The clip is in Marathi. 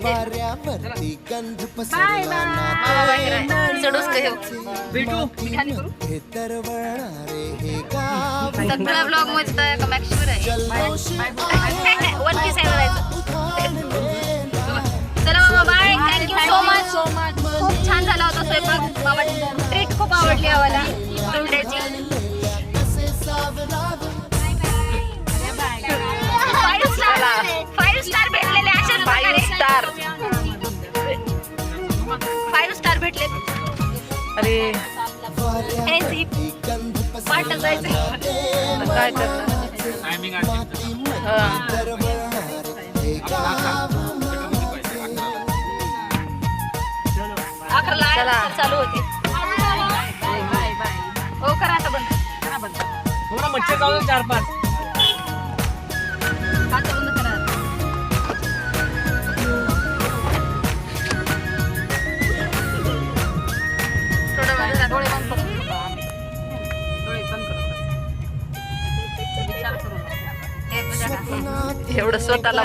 वाऱ्यावरती गंध बाय पसरला मामा बाहेर आहे. चढूच का हे भेटू मिठाने करू हे तरवळणारे हे गाव सगळ्या ब्लॉग मध्ये तर एका मॅक्सवर आहे जल्लोषी वन पीस आहे म्हणायचं चला मामा बाय थँक्यू सो मच खूप छान झाला होता स्वयंपाक मामा ट्रीट खूप आवडली आम्हाला तोंड्याची फाईव्ह स्टार भेटलेले असेच 5 स्टार भेटले अरे वाटत जायचं काय करणार चला चालू होते हो करा आता बंद थोडा मच्छर जाऊ 4-5 आता बंद करा थोडं वेळ डोळे बंद करू एवढं स्वतःला